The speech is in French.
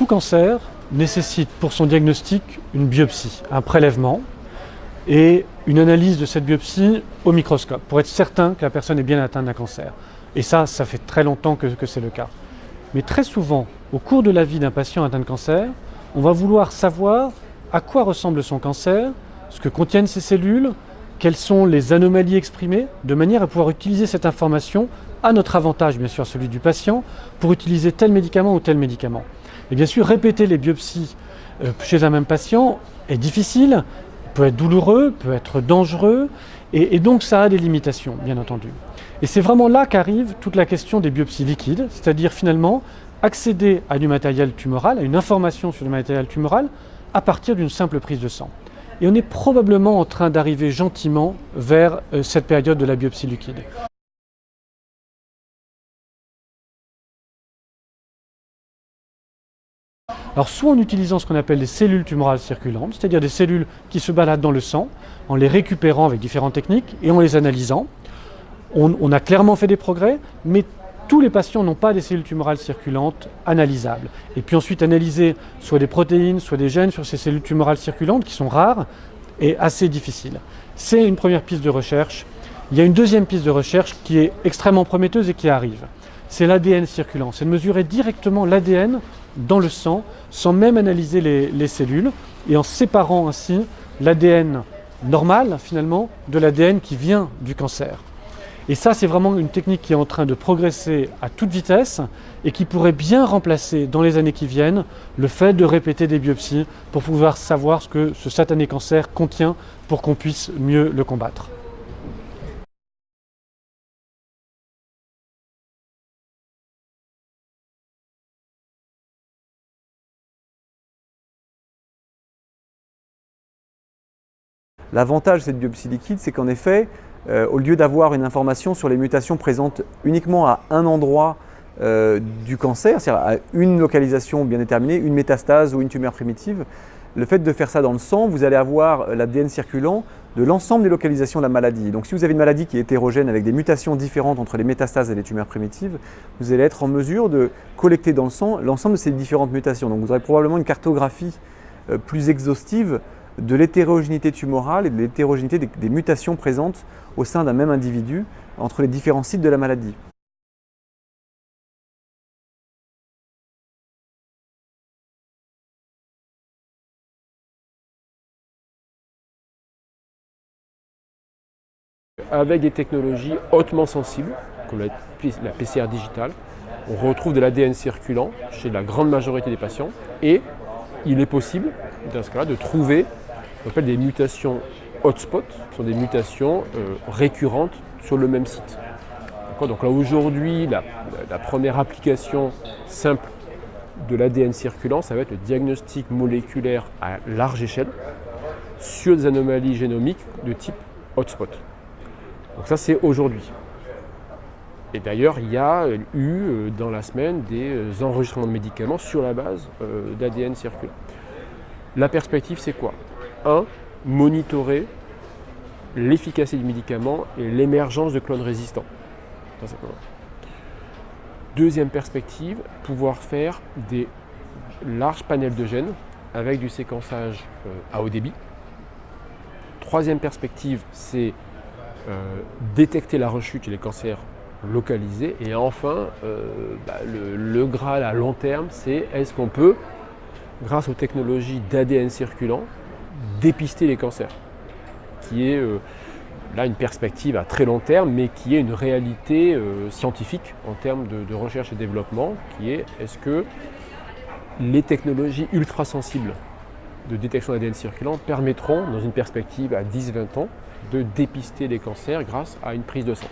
tout cancer nécessite pour son diagnostic une biopsie, un prélèvement et une analyse de cette biopsie au microscope pour être certain que la personne est bien atteinte d'un cancer. Et ça fait très longtemps que c'est le cas. Mais très souvent, au cours de la vie d'un patient atteint de cancer, on va vouloir savoir à quoi ressemble son cancer, ce que contiennent ses cellules, quelles sont les anomalies exprimées, de manière à pouvoir utiliser cette information à notre avantage, bien sûr, celui du patient, pour utiliser tel médicament ou tel médicament. Et bien sûr, répéter les biopsies chez un même patient est difficile, peut être douloureux, peut être dangereux, et donc ça a des limitations, bien entendu. Et c'est vraiment là qu'arrive toute la question des biopsies liquides, c'est-à-dire finalement accéder à du matériel tumoral, à une information sur le matériel tumoral, à partir d'une simple prise de sang. Et on est probablement en train d'arriver gentiment vers cette période de la biopsie liquide. Alors soit en utilisant ce qu'on appelle les cellules tumorales circulantes, c'est-à-dire des cellules qui se baladent dans le sang, en les récupérant avec différentes techniques et en les analysant. On a clairement fait des progrès, mais tous les patients n'ont pas des cellules tumorales circulantes analysables. Et puis ensuite analyser soit des protéines, soit des gènes sur ces cellules tumorales circulantes qui sont rares et assez difficiles. C'est une première piste de recherche. Il y a une deuxième piste de recherche qui est extrêmement prometteuse et qui arrive. C'est l'ADN circulant. C'est de mesurer directement l'ADN dans le sang sans même analyser les cellules et en séparant ainsi l'ADN normal finalement de l'ADN qui vient du cancer. Et ça, c'est vraiment une technique qui est en train de progresser à toute vitesse et qui pourrait bien remplacer dans les années qui viennent le fait de répéter des biopsies pour pouvoir savoir ce que ce satané cancer contient pour qu'on puisse mieux le combattre. L'avantage de cette biopsie liquide, c'est qu'en effet, au lieu d'avoir une information sur les mutations présentes uniquement à un endroit du cancer, c'est-à-dire à une localisation bien déterminée, une métastase ou une tumeur primitive, le fait de faire ça dans le sang, vous allez avoir l'ADN circulant de l'ensemble des localisations de la maladie. Donc si vous avez une maladie qui est hétérogène avec des mutations différentes entre les métastases et les tumeurs primitives, vous allez être en mesure de collecter dans le sang l'ensemble de ces différentes mutations. Donc vous aurez probablement une cartographie plus exhaustive de l'hétérogénéité tumorale et de l'hétérogénéité des mutations présentes au sein d'un même individu entre les différents sites de la maladie. Avec des technologies hautement sensibles, comme la PCR digitale, on retrouve de l'ADN circulant chez la grande majorité des patients et il est possible, dans ce cas-là, de trouver ce qu'on appelle des mutations hotspot, qui sont des mutations récurrentes sur le même site. Donc là aujourd'hui, la première application simple de l'ADN circulant, ça va être le diagnostic moléculaire à large échelle sur des anomalies génomiques de type hotspot. Donc ça c'est aujourd'hui. Et d'ailleurs il y a eu dans la semaine des enregistrements de médicaments sur la base d'ADN circulant. La perspective c'est quoi? 1. Monitorer l'efficacité du médicament et l'émergence de clones résistants. Deuxième perspective, pouvoir faire des larges panels de gènes avec du séquençage à haut débit. Troisième perspective, c'est détecter la rechute chez les cancers localisés. Et enfin, le Graal à long terme, c'est est-ce qu'on peut, grâce aux technologies d'ADN circulant, dépister les cancers, qui est là une perspective à très long terme, mais qui est une réalité scientifique en termes de recherche et développement, qui est est-ce que les technologies ultra sensibles de détection d'ADN circulant permettront, dans une perspective à 10-20 ans, de dépister les cancers grâce à une prise de sang.